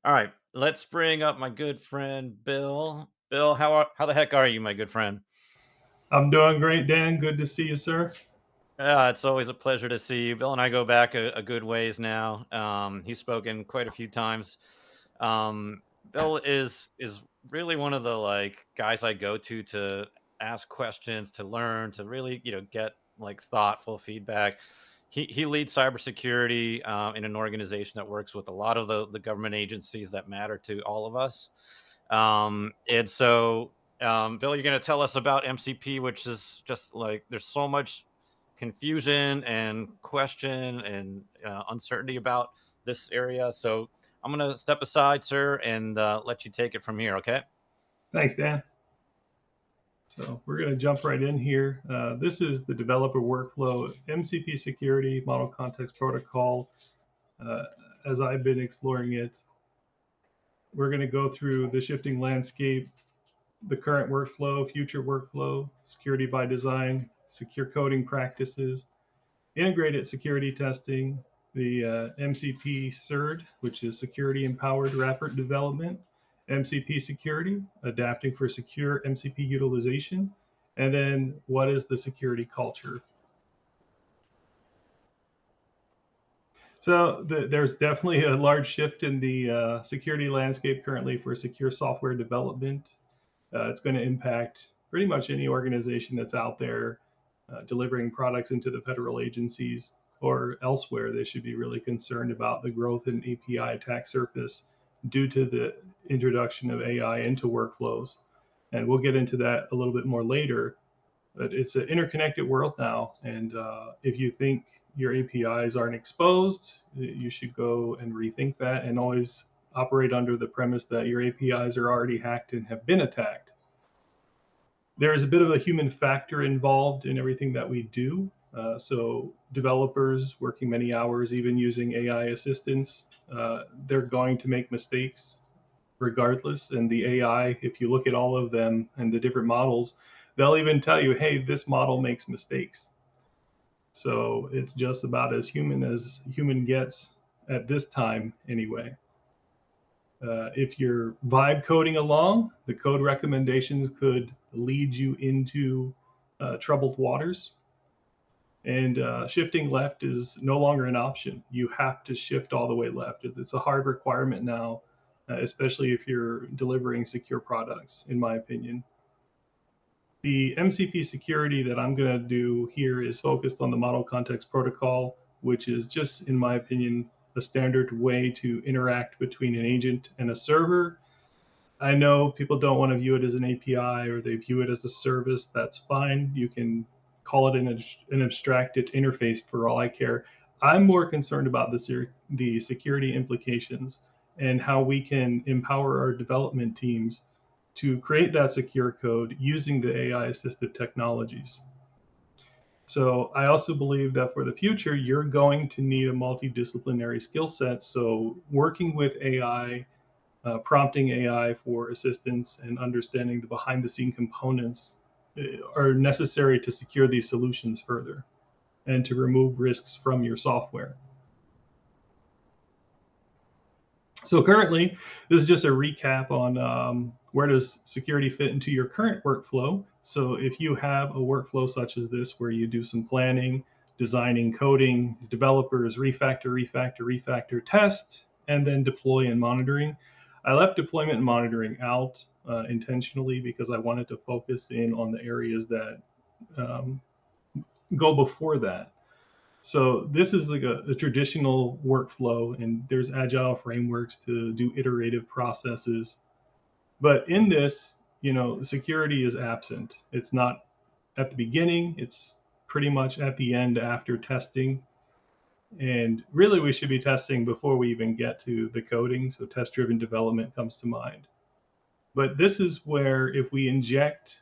All right, let's bring up my good friend Bill. Bill, how the heck are you, my good friend? I'm doing great, Dan. Good to see you, sir. Yeah, it's always a pleasure to see you. Bill and I go back a good ways now. He's spoken quite a few times. Bill is really one of the guys I go to ask questions, to learn, to really get thoughtful feedback. He leads cybersecurity in an organization that works with a lot of the government agencies that matter to all of us. Bill, you're going to tell us about MCP, which is just like there's so much confusion and question and uncertainty about this area. So I'm going to step aside, sir, and let you take it from here. Okay. Thanks, Dan. So we're going to jump right in here. This is the developer workflow MCP security model context protocol. Uh, as I've been exploring it, we're going to go through the shifting landscape, the current workflow, future workflow, security by design, secure coding practices, integrated security testing, the MCP CERD, which is security empowered rapid development, MCP security, adapting for secure MCP utilization, and then what is the security culture. So there's definitely a large shift in the security landscape currently for secure software development. It's going to impact pretty much any organization that's out there delivering products into the federal agencies or elsewhere. They should be really concerned about the growth in API attack surface due to the introduction of AI into workflows. And we'll get into that a little bit more later. But it's an interconnected world now. And if you think your APIs aren't exposed, you should go and rethink that and always operate under the premise that your APIs are already hacked and have been attacked. There is a bit of a human factor involved in everything that we do. So developers working many hours, even using AI assistants, they're going to make mistakes regardless. And the AI, if you look at all of them and the different models, they'll even tell you, hey, this model makes mistakes. So it's just about as human gets at this time anyway. If you're vibe coding along, the code recommendations could lead you into troubled waters. And shifting left is no longer an option. You have to shift all the way left. It's a hard requirement now, especially if you're delivering secure products, in my opinion. The MCP security that I'm going to do here is focused on the model context protocol, which is just, in my opinion, a standard way to interact between an agent and a server. I know people don't want to view it as an API or they view it as a service. That's fine. You can call it an abstracted interface for all I care. I'm more concerned about the security implications and how we can empower our development teams to create that secure code using the AI assisted technologies. So I also believe that for the future, you're going to need a multidisciplinary skill set. So working with AI, prompting AI for assistance and understanding the behind the scene components are necessary to secure these solutions further and to remove risks from your software. So currently, this is just a recap on where does security fit into your current workflow. So if you have a workflow such as this, where you do some planning, designing, coding, developers, refactor, test, and then deploy and monitoring. I left deployment and monitoring out intentionally because I wanted to focus in on the areas that um, go before that. So this is like a traditional workflow, and there's agile frameworks to do iterative processes. But in this, security is absent. It's not at the beginning. It's pretty much at the end after testing. And really, we should be testing before we even get to the coding. So test-driven development comes to mind. But this is where if we inject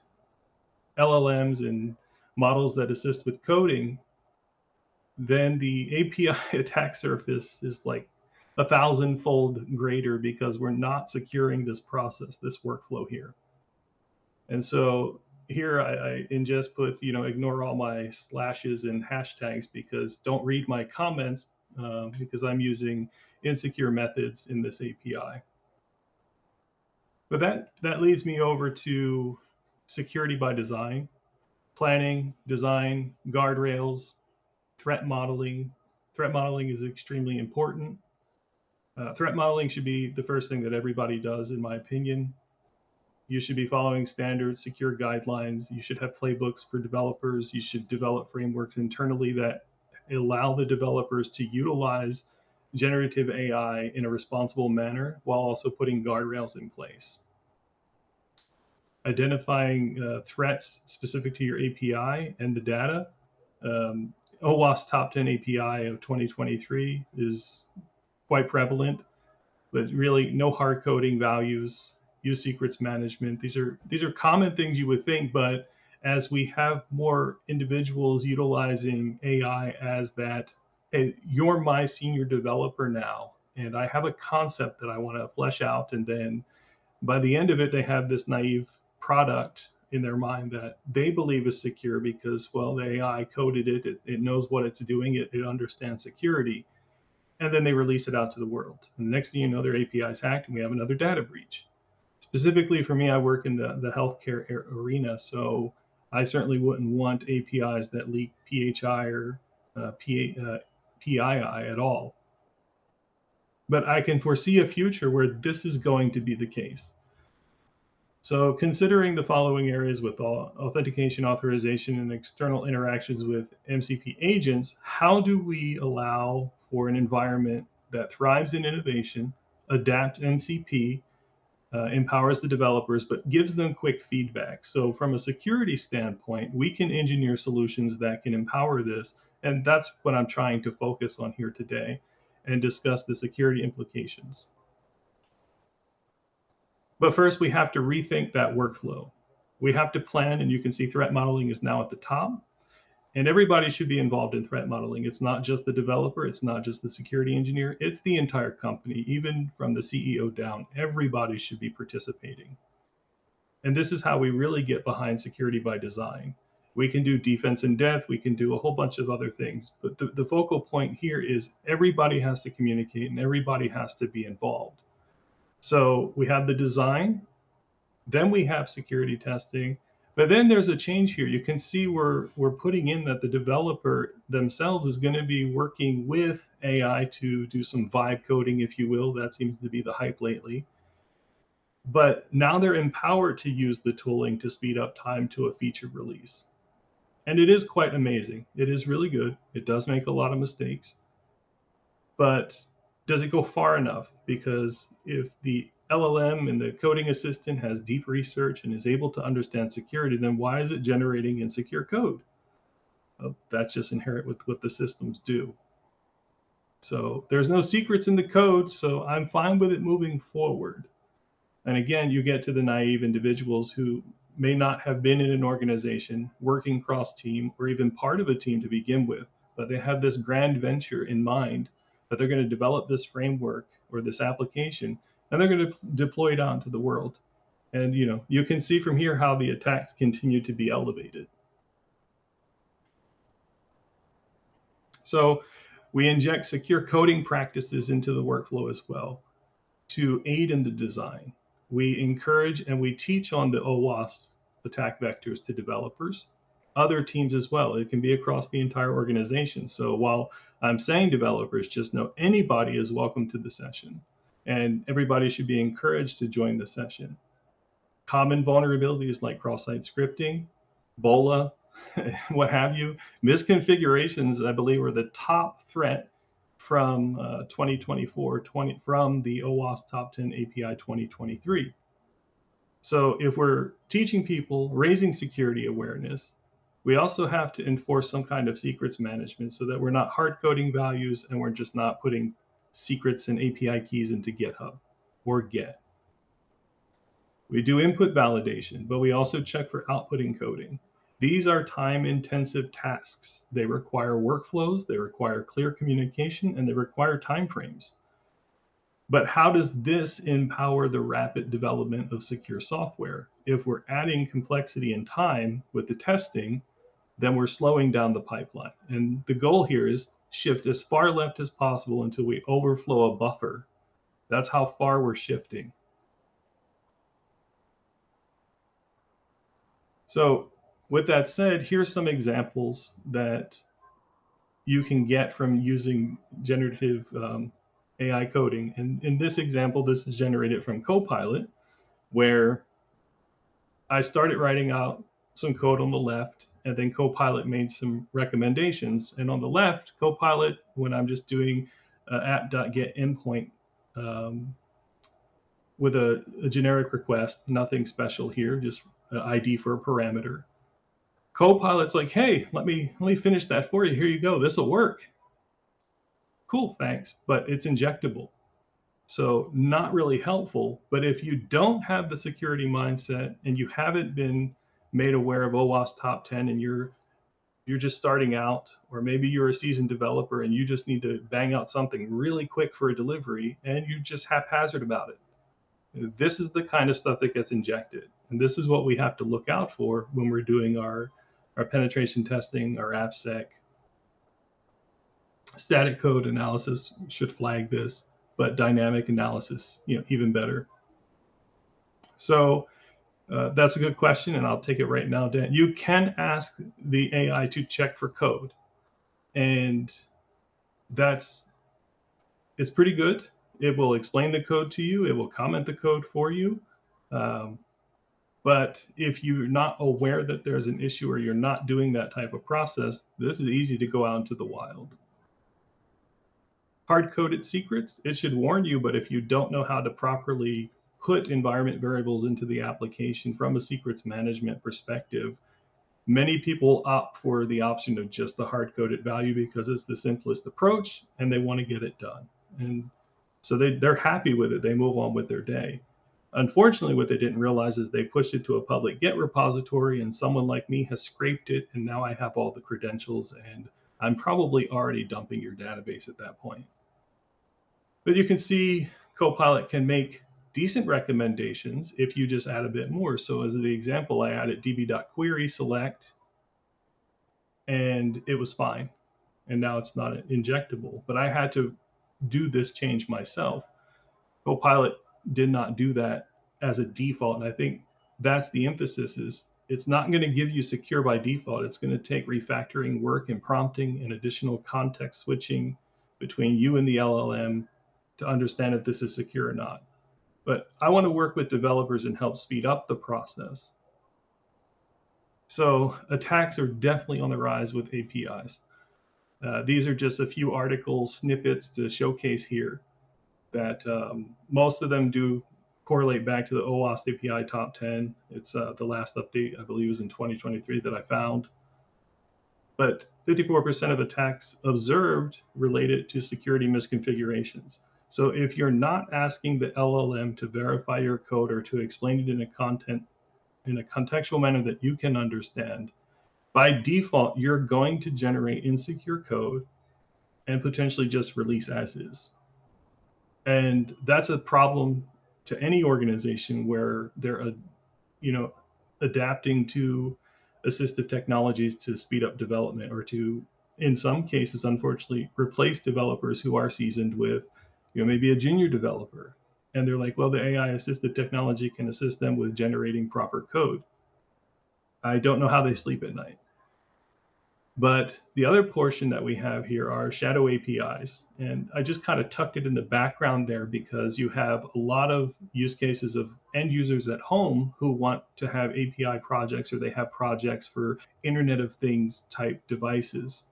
LLMs and models that assist with coding, then the API attack surface is like 1,000-fold greater because we're not securing this process, this workflow here. And so here I in just put, ignore all my slashes and hashtags because don't read my comments because I'm using insecure methods in this API. But that leads me over to security by design, planning, design, guardrails, threat modeling. Threat modeling is extremely important. Threat modeling should be the first thing that everybody does, in my opinion. You should be following standard secure guidelines. You should have playbooks for developers. You should develop frameworks internally that allow the developers to utilize generative AI in a responsible manner while also putting guardrails in place. Identifying threats specific to your API and the data. OWASP Top 10 API of 2023 is quite prevalent, but really no hard coding values, use secrets management. These are common things you would think, but as we have more individuals utilizing AI as that, hey, you're my senior developer now, and I have a concept that I want to flesh out, and then by the end of it, they have this naive product in their mind that they believe is secure because, well, the AI coded it, it knows what it's doing, it understands security, and then they release it out to the world. And the next thing you know, their API is hacked, and we have another data breach. Specifically for me, I work in the healthcare arena, so I certainly wouldn't want APIs that leak PHI or PII at all. But I can foresee a future where this is going to be the case. So considering the following areas with authentication, authorization, and external interactions with MCP agents, how do we allow for an environment that thrives in innovation, adapts MCP, empowers the developers, but gives them quick feedback? So from a security standpoint, we can engineer solutions that can empower this. And that's what I'm trying to focus on here today and discuss the security implications. But first, we have to rethink that workflow. We have to plan, and you can see threat modeling is now at the top. And everybody should be involved in threat modeling. It's not just the developer, it's not just the security engineer, it's the entire company, even from the CEO down. Everybody should be participating. And this is how we really get behind security by design. We can do defense in depth, we can do a whole bunch of other things, but the focal point here is everybody has to communicate and everybody has to be involved. So we have the design, then we have security testing, but then there's a change here. You can see we're putting in that the developer themselves is going to be working with AI to do some vibe coding, if you will. That seems to be the hype lately. But now they're empowered to use the tooling to speed up time to a feature release. And it is quite amazing. It is really good. It does make a lot of mistakes. But does it go far enough? Because if the LLM and the coding assistant has deep research and is able to understand security, then why is it generating insecure code? Well, that's just inherent with what the systems do. So there's no secrets in the code, so I'm fine with it moving forward. And again, you get to the naive individuals who may not have been in an organization working cross team or even part of a team to begin with, but they have this grand venture in mind that they're going to develop this framework or this application, and they're going to deploy it out into the world. And you can see from here how the attacks continue to be elevated. So we inject secure coding practices into the workflow as well to aid in the design. We encourage and we teach on the OWASP attack vectors to developers, other teams as well. It can be across the entire organization. So while I'm saying developers, just know anybody is welcome to the session, and everybody should be encouraged to join the session. Common vulnerabilities like cross-site scripting, BOLA, what have you. Misconfigurations, I believe, are the top threat from 2024, from the OWASP Top 10 API 2023. So if we're teaching people, raising security awareness, we also have to enforce some kind of secrets management so that we're not hard coding values and we're just not putting secrets and API keys into GitHub or Get. We do input validation, but we also check for output encoding. These are time-intensive tasks. They require workflows, they require clear communication, and they require timeframes. But how does this empower the rapid development of secure software? If we're adding complexity and time with the testing, then we're slowing down the pipeline. And the goal here is shift as far left as possible until we overflow a buffer. That's how far we're shifting. So with that said, here's some examples that you can get from using generative AI coding. And in this example, this is generated from Copilot, where I started writing out some code on the left, and then Copilot made some recommendations. And on the left, Copilot, when I'm just doing app.get endpoint with a generic request, nothing special here, just an ID for a parameter. Copilot's like, hey, let me finish that for you. Here you go. This will work. Cool, thanks. But it's injectable. So not really helpful. But if you don't have the security mindset and you haven't been made aware of OWASP top 10 and you're just starting out, or maybe you're a seasoned developer and you just need to bang out something really quick for a delivery and you just haphazard about it. This is the kind of stuff that gets injected. And this is what we have to look out for when we're doing our penetration testing, our AppSec. Static code analysis should flag this, but dynamic analysis, even better. So that's a good question, and I'll take it right now, Dan. You can ask the AI to check for code, and it's pretty good. It will explain the code to you. It will comment the code for you. But if you're not aware that there's an issue or you're not doing that type of process, this is easy to go out into the wild. Hard-coded secrets, it should warn you, but if you don't know how to properly put environment variables into the application from a secrets management perspective, many people opt for the option of just the hard-coded value because it's the simplest approach and they want to get it done. And so they're happy with it. They move on with their day. Unfortunately, what they didn't realize is they pushed it to a public Git repository and someone like me has scraped it, and now I have all the credentials and I'm probably already dumping your database at that point. But you can see Copilot can make decent recommendations if you just add a bit more. So as the example, I added db.query select, and it was fine. And now it's not injectable. But I had to do this change myself. Copilot did not do that as a default. And I think that's the emphasis is it's not going to give you secure by default. It's going to take refactoring work and prompting and additional context switching between you and the LLM to understand if this is secure or not. But I want to work with developers and help speed up the process. So attacks are definitely on the rise with APIs. These are just a few article snippets to showcase here that most of them do correlate back to the OWASP API top 10. It's the last update, I believe, was in 2023 that I found. But 54% of attacks observed related to security misconfigurations. So if you're not asking the LLM to verify your code or to explain it in a contextual manner that you can understand, by default, you're going to generate insecure code and potentially just release as is. And that's a problem to any organization where they're, adapting to assistive technologies to speed up development or to, in some cases, unfortunately, replace developers who are seasoned with, maybe a junior developer. And they're like, well, the AI assisted technology can assist them with generating proper code. I don't know how they sleep at night. But the other portion that we have here are shadow APIs. And I just kind of tucked it in the background there because you have a lot of use cases of end users at home who want to have API projects, or they have projects for Internet of Things type devices,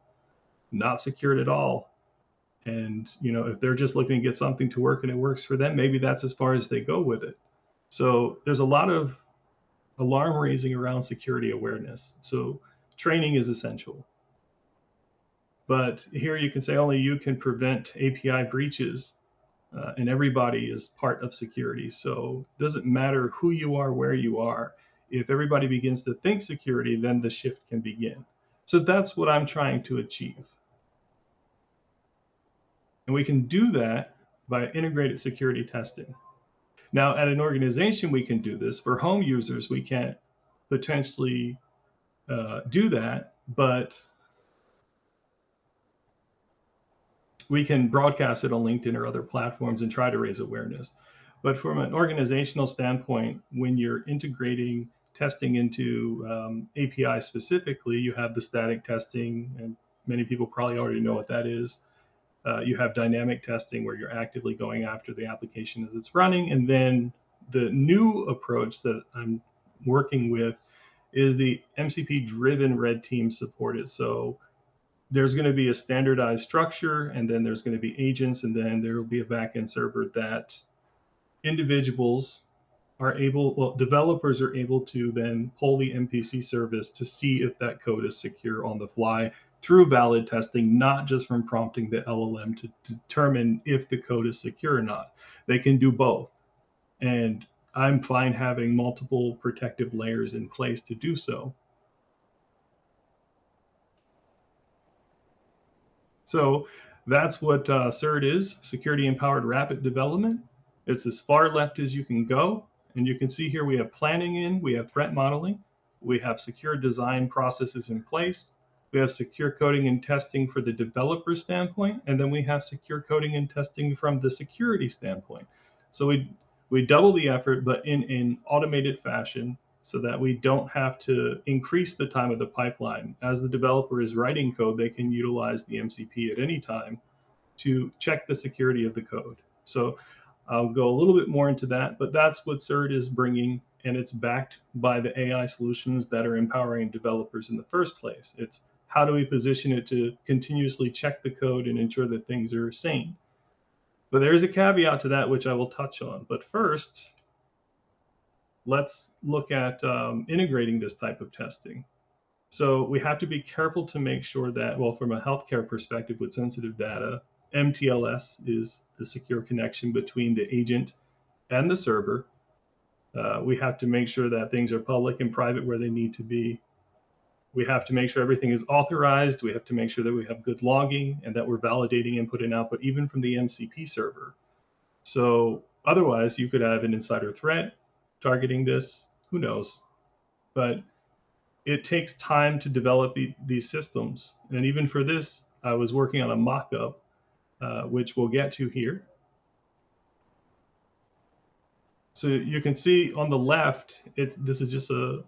not secured at all. And, if they're just looking to get something to work and it works for them, maybe that's as far as they go with it. So there's a lot of alarm raising around security awareness. So training is essential. But here you can say only you can prevent API breaches, and everybody is part of security. So it doesn't matter who you are, where you are. If everybody begins to think security, then the shift can begin. So that's what I'm trying to achieve. And we can do that by integrated security testing. Now, at an organization, we can do this. For home users, we can't potentially do that, but we can broadcast it on LinkedIn or other platforms and try to raise awareness. But from an organizational standpoint, when you're integrating testing into API specifically, you have the static testing, and many people probably already know what that is. You have dynamic testing where you're actively going after the application as it's running. And then the new approach that I'm working with is the MCP driven red team supported. So there's going to be a standardized structure, and then there's going to be agents, and then there will be a backend server that individuals are able, well, developers are able to then pull the MPC service to see if that code is secure on the fly through valid testing, not just from prompting the LLM to determine if the code is secure or not. They can do both. And I'm fine having multiple protective layers in place to do so. So that's what CERT is, Security Empowered Rapid Development. It's as far left as you can go. And you can see here we have planning in, we have threat modeling, we have secure design processes in place, we have secure coding and testing for the developer standpoint, and then we have secure coding and testing from the security standpoint. So we double the effort, but in an automated fashion, so that we don't have to increase the time of the pipeline. As the developer is writing code, they can utilize the MCP at any time to check the security of the code. So I'll go a little bit more into that, but that's what CERT is bringing, and it's backed by the AI solutions that are empowering developers in the first place. It's how do we position it to continuously check the code and ensure that things are sane. But there is a caveat to that, which I will touch on. But first, let's look at integrating this type of testing. So we have to be careful to make sure that, well, from a healthcare perspective with sensitive data, MTLS is the secure connection between the agent and the server. We have to make sure that things are public and private where they need to be. We have to make sure everything is authorized. We have to make sure that we have good logging and that we're validating input and output, even from the MCP server. So otherwise, you could have an insider threat targeting this. Who knows? But it takes time to develop these systems. And even for this, I was working on a mock-up, which we'll get to here. So you can see on the left, this is just a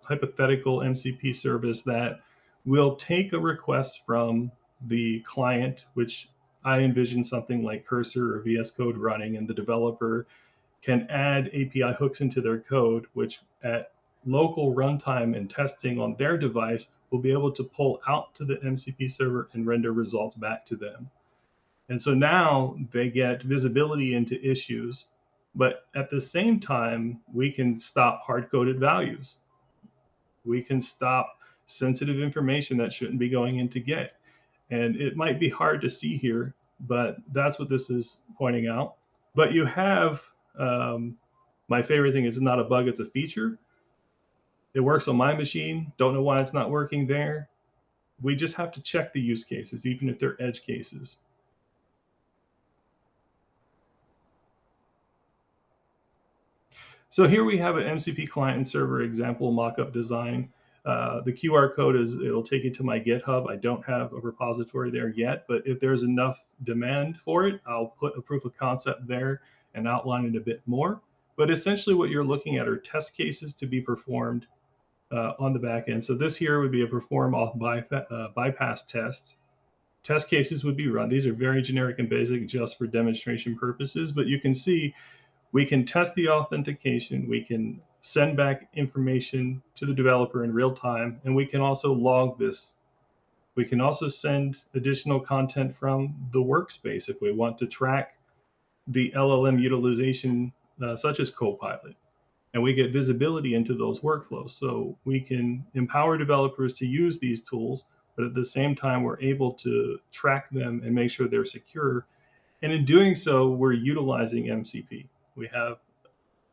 hypothetical MCP service that will take a request from the client, which I envision something like Cursor or VS Code running, and the developer can add API hooks into their code, which at local runtime and testing on their device will be able to pull out to the MCP server and render results back to them. And so now they get visibility into issues, but at the same time, we can stop hard-coded values. We can stop sensitive information that shouldn't be going into Git. And it might be hard to see here, but that's what this is pointing out. But you have, my favorite thing is not a bug, it's a feature. It works on my machine. Don't know why it's not working there. We just have to check the use cases, even if they're edge cases. So here we have an MCP client and server example mock-up design. The QR code it'll take you to my GitHub. I don't have a repository there yet, but if there's enough demand for it, I'll put a proof of concept there and outline it a bit more. But essentially what you're looking at are test cases to be performed on the back end. So this here would be a perform off bypass test. Test cases would be run. These are very generic and basic just for demonstration purposes, but you can see we can test the authentication, we can send back information to the developer in real time, and we can also log this. We can also send additional content from the workspace if we want to track the LLM utilization, such as Copilot. And we get visibility into those workflows. So we can empower developers to use these tools, but at the same time, we're able to track them and make sure they're secure. And in doing so, we're utilizing MCP. We have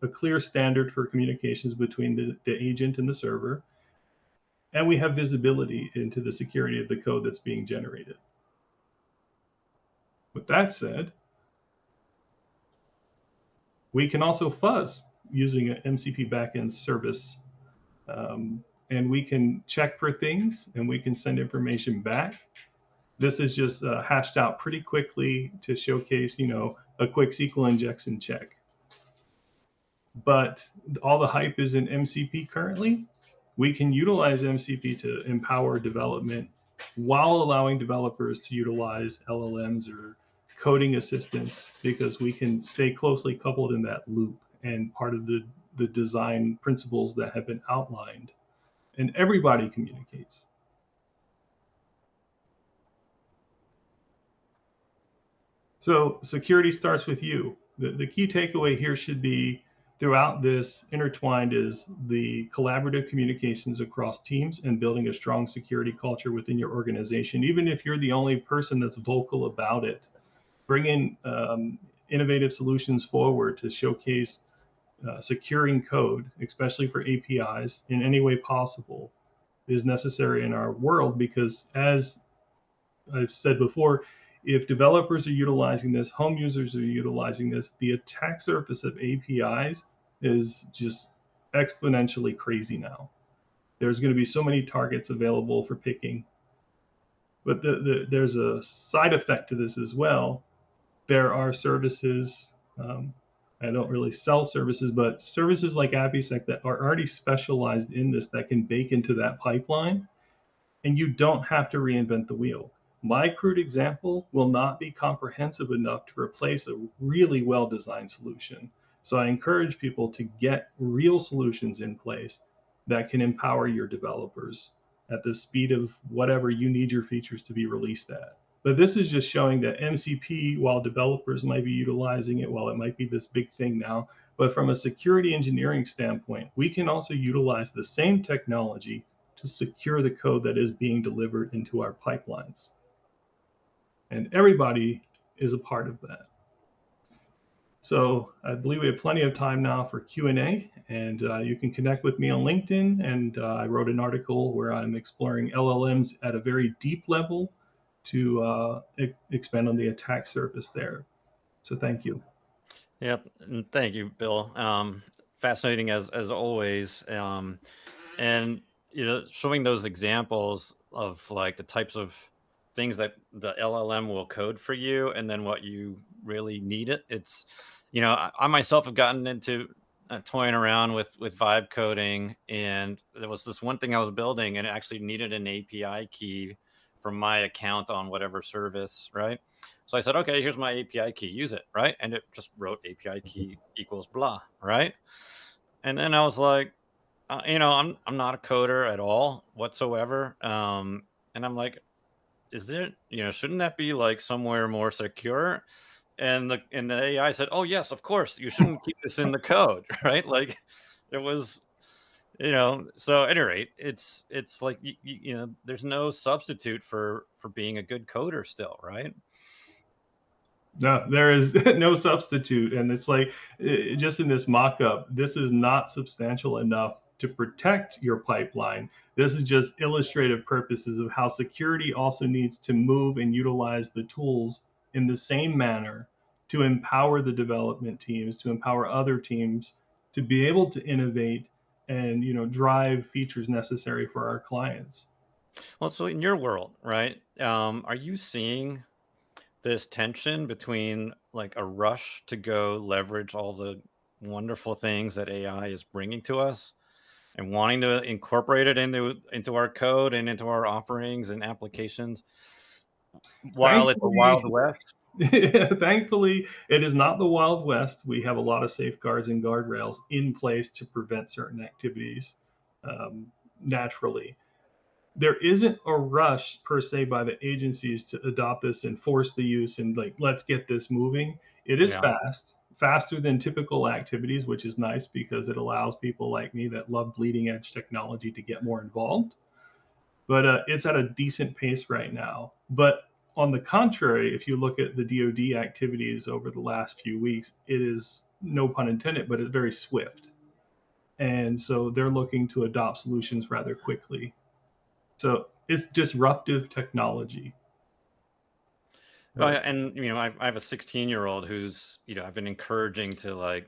a clear standard for communications between the agent and the server, and we have visibility into the security of the code that's being generated. With that said, we can also fuzz using an MCP backend service, and we can check for things, and we can send information back. This is just hashed out pretty quickly to showcase, a quick SQL injection check. But all the hype is in MCP currently. We can utilize MCP to empower development while allowing developers to utilize LLMs or coding assistants, because we can stay closely coupled in that loop and part of the design principles that have been outlined. And everybody communicates. So security starts with you. The key takeaway here should be throughout this intertwined is the collaborative communications across teams and building a strong security culture within your organization. Even if you're the only person that's vocal about it, bringing innovative solutions forward to showcase securing code, especially for APIs, in any way possible, is necessary in our world because, as I've said before, if developers are utilizing this, home users are utilizing this, the attack surface of APIs is just exponentially crazy now. There's going to be so many targets available for picking. But there's a side effect to this as well. There are services, I don't really sell services, but services like APIsec that are already specialized in this that can bake into that pipeline, and you don't have to reinvent the wheel. My crude example will not be comprehensive enough to replace a really well designed solution. So I encourage people to get real solutions in place that can empower your developers at the speed of whatever you need your features to be released at. But this is just showing that MCP, while developers might be utilizing it, while it might be this big thing now, but from a security engineering standpoint, we can also utilize the same technology to secure the code that is being delivered into our pipelines. And everybody is a part of that. So I believe we have plenty of time now for Q&A, and you can connect with me on LinkedIn. And I wrote an article where I'm exploring LLMs at a very deep level to expand on the attack surface there. So thank you. Yep, and thank you, Bill. Fascinating as always. And showing those examples of like the types of things that the LLM will code for you, and then what you really need it. It's I myself have gotten into toying around with vibe coding, and there was this one thing I was building, and it actually needed an API key from my account on whatever service, right? So I said, okay, here's my API key, use it, right? And it just wrote API key equals blah, right? And then I was like, I'm not a coder at all whatsoever. And I'm like, is it, shouldn't that be like somewhere more secure? And the AI said, oh yes, of course, you shouldn't keep this in the code, right? Like it was, so at any rate, it's like there's no substitute for being a good coder still, right? No, there is no substitute. And it's like, just in this mock up, this is not substantial enough to protect your pipeline. This is just illustrative purposes of how security also needs to move and utilize the tools in the same manner to empower the development teams, to empower other teams to be able to innovate and drive features necessary for our clients. Well, so in your world, right? Are you seeing this tension between like a rush to go leverage all the wonderful things that AI is bringing to us and wanting to incorporate it into our code and into our offerings and applications while it's a wild Thankfully, west? thankfully, it is not the Wild West. We have a lot of safeguards and guardrails in place to prevent certain activities naturally. There isn't a rush per se by the agencies to adopt this and force the use and like, let's get this moving. It is Yeah. fast, faster than typical activities, which is nice because it allows people like me that love bleeding edge technology to get more involved. But it's at a decent pace right now. But on the contrary, if you look at the DoD activities over the last few weeks, it is, no pun intended, but it's very swift. And so they're looking to adopt solutions rather quickly. So it's disruptive technology. Oh, yeah, But and I have a 16-year-old who's I've been encouraging to like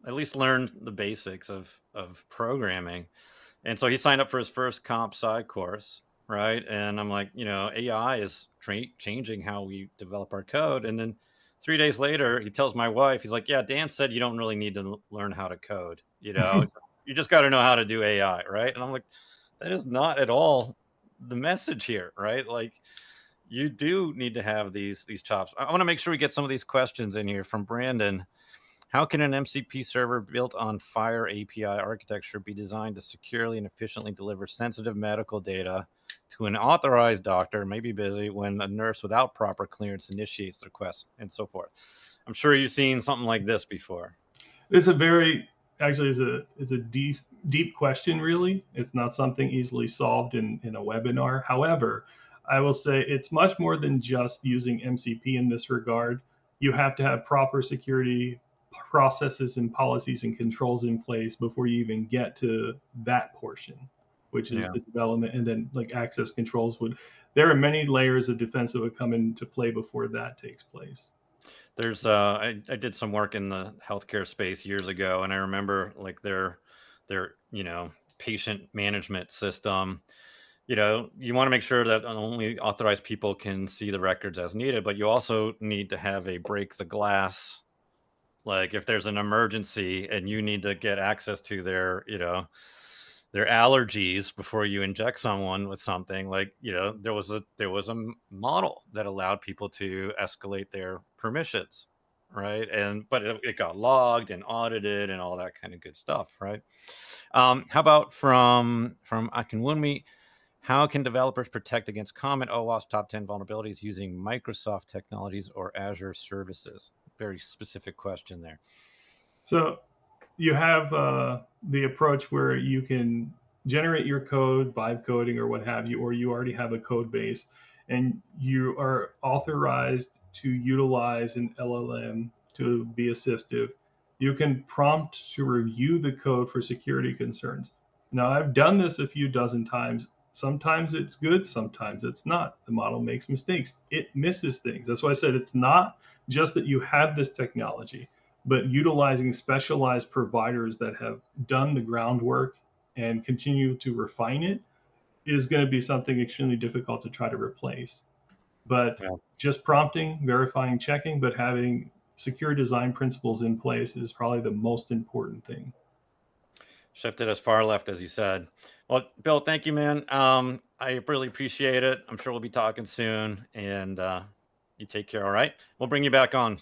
at least learn the basics of programming, and so he signed up for his first comp sci course. right? And I'm like, AI is changing how we develop our code. And then 3 days later, he tells my wife, he's like, yeah, Dan said you don't really need to learn how to code. You just got to know how to do AI, right? And I'm like, that is not at all the message here, right? Like, you do need to have these chops. I want to make sure we get some of these questions in here from Brandon. How can an MCP server built on Fire API architecture be designed to securely and efficiently deliver sensitive medical data to an authorized doctor, may be busy, when a nurse without proper clearance initiates the request, and so forth? I'm sure you've seen something like this before. It's a very actually it's a deep question. Really, it's not something easily solved in a webinar. However, I will say it's much more than just using MCP in this regard. You have to have proper security processes and policies and controls in place before you even get to that portion, which is Yeah. the development, and then like access controls would. There are many layers of defense that would come into play before that takes place. I did some work in the healthcare space years ago, and I remember like their patient management system. You want to make sure that only authorized people can see the records as needed, but you also need to have a break the glass. Like if there's an emergency and you need to get access to their allergies before you inject someone with something, like, there was a model that allowed people to escalate their permissions, right? And but it got logged and audited and all that kind of good stuff, right? How about from Akinwumi? How can developers protect against common OWASP top 10 vulnerabilities using Microsoft technologies or Azure services? Very specific question there. So you have the approach where you can generate your code, vibe coding, or what have you, or you already have a code base and you are authorized to utilize an LLM to be assistive. You can prompt to review the code for security concerns. Now, I've done this a few dozen times. Sometimes it's good, sometimes it's not. The model makes mistakes, it misses things. That's why I said it's not just that you have this technology, but utilizing specialized providers that have done the groundwork and continue to refine it is going to be something extremely difficult to try to replace. But Yeah. just prompting, verifying, checking, but having secure design principles in place is probably the most important thing. Shifted as far left as you said. Well, Bill, thank you, man. I really appreciate it. I'm sure we'll be talking soon, and you take care. All right, we'll bring you back on.